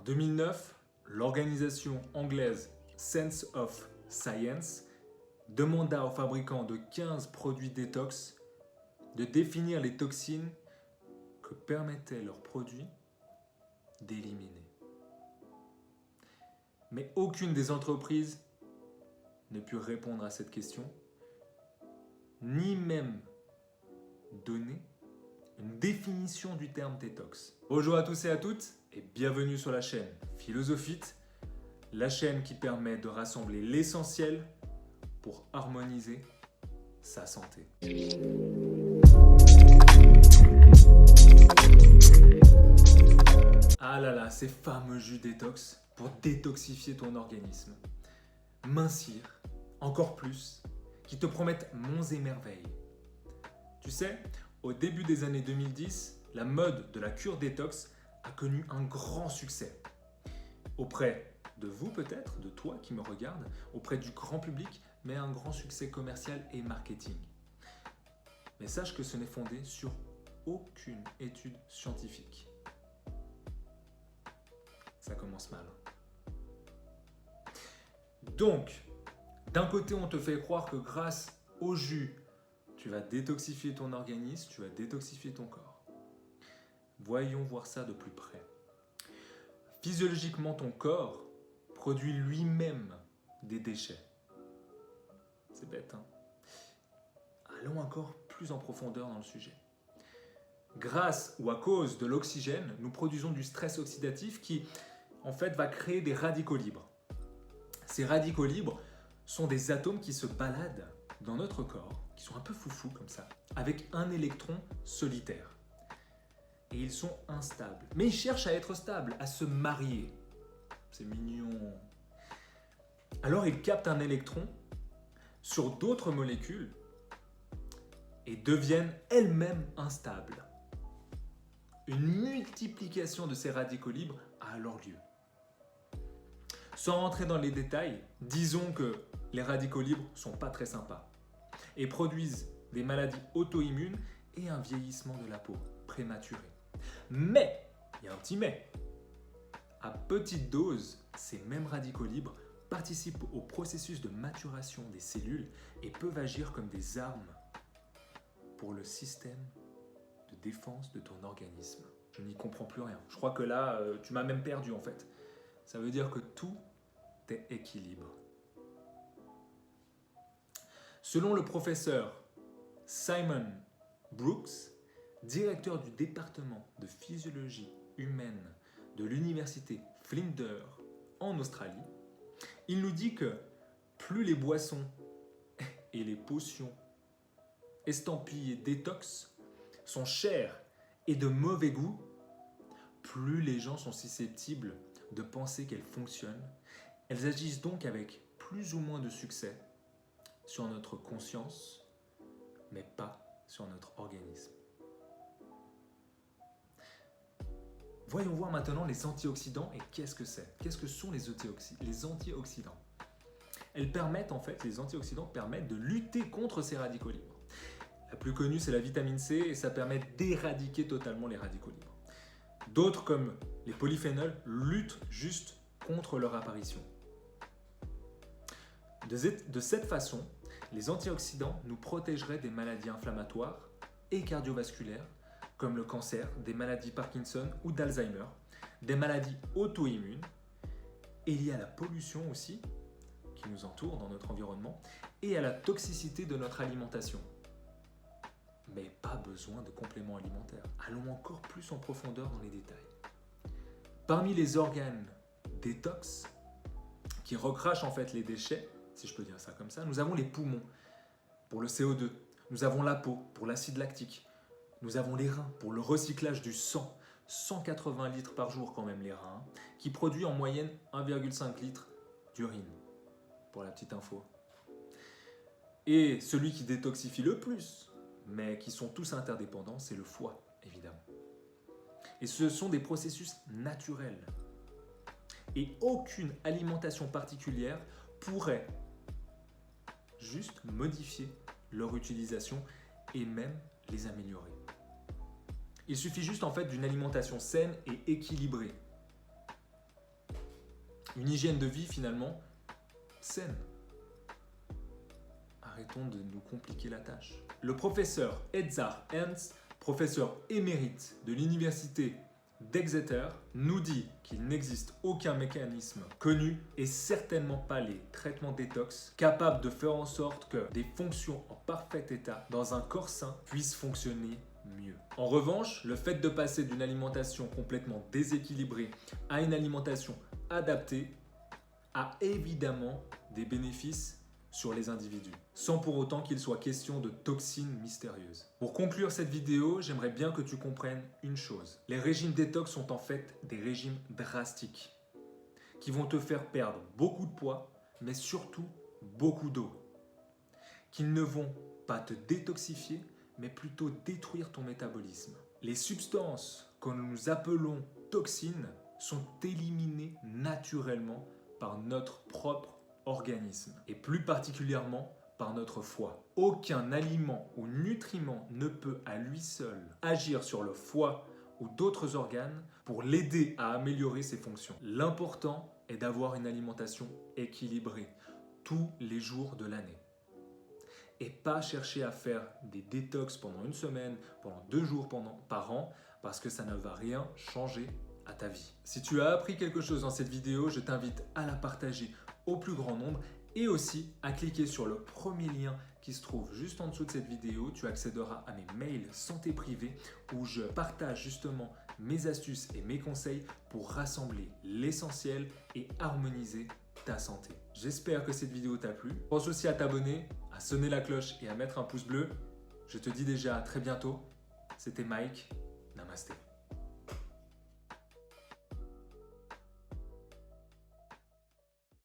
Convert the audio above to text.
2009, l'organisation anglaise Sense of Science demanda aux fabricants de 15 produits détox de définir les toxines que permettaient leurs produits d'éliminer. Mais aucune des entreprises ne put répondre à cette question, ni même donner une définition du terme détox. Bonjour à tous et à toutes et bienvenue sur la chaîne Philosophite, la chaîne qui permet de rassembler l'essentiel pour harmoniser sa santé. Ah là là, ces fameux jus détox pour détoxifier ton organisme, mincir encore plus, qui te promettent monts et merveilles. Tu sais, au début des années 2010, la mode de la cure détox a connu un grand succès. Auprès de vous peut-être, de toi qui me regarde, auprès du grand public, mais un grand succès commercial et marketing. Mais sache que ce n'est fondé sur aucune étude scientifique. Ça commence mal. Donc, d'un côté, on te fait croire que grâce au jus, tu vas détoxifier ton organisme, tu vas détoxifier ton corps. Voyons voir ça de plus près. Physiologiquement, ton corps produit lui-même des déchets. C'est bête, hein? Allons encore plus en profondeur dans le sujet. Grâce ou à cause de l'oxygène, nous produisons du stress oxydatif qui, en fait, va créer des radicaux libres. Ces radicaux libres sont des atomes qui se baladent dans notre corps, qui sont un peu foufous comme ça, avec un électron solitaire. Et ils sont instables. Mais ils cherchent à être stables, à se marier. C'est mignon. Alors ils captent un électron sur d'autres molécules et deviennent elles-mêmes instables. Une multiplication de ces radicaux libres a alors lieu. Sans rentrer dans les détails, disons que les radicaux libres ne sont pas très sympas et produisent des maladies auto-immunes et un vieillissement de la peau prématuré. Mais, il y a un petit mais, à petite dose, ces mêmes radicaux libres participent au processus de maturation des cellules et peuvent agir comme des armes pour le système de défense de ton organisme. Je n'y comprends plus rien. Je crois que là, tu m'as même perdu en fait. Ça veut dire que tout est équilibre. Selon le professeur Simon Brooks, directeur du département de physiologie humaine de l'université Flinders en Australie, il nous dit que plus les boissons et les potions estampillées détox sont chères et de mauvais goût, plus les gens sont susceptibles de penser qu'elles fonctionnent. Elles agissent donc avec plus ou moins de succès sur notre conscience, mais pas sur notre organisme. Voyons voir maintenant les antioxydants et qu'est-ce que c'est. Qu'est-ce que sont les antioxydants? Les antioxydants permettent de lutter contre ces radicaux libres. La plus connue, c'est la vitamine C et ça permet d'éradiquer totalement les radicaux libres. D'autres, comme les polyphénols, luttent juste contre leur apparition. De cette façon, les antioxydants nous protégeraient des maladies inflammatoires et cardiovasculaires, comme le cancer, des maladies Parkinson ou d'Alzheimer, des maladies auto-immunes, et liées à la pollution aussi, qui nous entoure dans notre environnement, et à la toxicité de notre alimentation. Mais pas besoin de compléments alimentaires. Allons encore plus en profondeur dans les détails. Parmi les organes détox, qui recrachent en fait les déchets, si je peux dire ça comme ça, nous avons les poumons pour le CO2, nous avons la peau pour l'acide lactique, nous avons les reins pour le recyclage du sang, 180 litres par jour quand même les reins, qui produit en moyenne 1,5 litre d'urine, pour la petite info. Et celui qui détoxifie le plus, mais qui sont tous interdépendants, c'est le foie, évidemment. Et ce sont des processus naturels. Et aucune alimentation particulière pourrait juste modifier leur utilisation et même les améliorer. Il suffit juste en fait d'une alimentation saine et équilibrée. Une hygiène de vie finalement saine. Arrêtons de nous compliquer la tâche. Le professeur Edzard Ernst, professeur émérite de l'université d'Exeter, nous dit qu'il n'existe aucun mécanisme connu et certainement pas les traitements détox capables de faire en sorte que des fonctions en parfait état dans un corps sain puissent fonctionner mieux. En revanche, le fait de passer d'une alimentation complètement déséquilibrée à une alimentation adaptée a évidemment des bénéfices sur les individus, sans pour autant qu'il soit question de toxines mystérieuses. Pour conclure cette vidéo, j'aimerais bien que tu comprennes une chose. Les régimes détox sont en fait des régimes drastiques qui vont te faire perdre beaucoup de poids, mais surtout beaucoup d'eau, qui ne vont pas te détoxifier, mais plutôt détruire ton métabolisme. Les substances que nous appelons toxines sont éliminées naturellement par notre propre organisme et plus particulièrement par notre foie. Aucun aliment ou nutriment ne peut à lui seul agir sur le foie ou d'autres organes pour l'aider à améliorer ses fonctions. L'important est d'avoir une alimentation équilibrée tous les jours de l'année. Et pas chercher à faire des détox pendant une semaine, pendant 2 jours par an, parce que ça ne va rien changer à ta vie. Si tu as appris quelque chose dans cette vidéo, je t'invite à la partager au plus grand nombre et aussi à cliquer sur le premier lien qui se trouve juste en dessous de cette vidéo. Tu accéderas à mes mails santé privée où je partage justement mes astuces et mes conseils pour rassembler l'essentiel et harmoniser ta santé. J'espère que cette vidéo t'a plu. Pense aussi à t'abonner, à sonner la cloche et à mettre un pouce bleu. Je te dis déjà à très bientôt. C'était Mike. Namasté.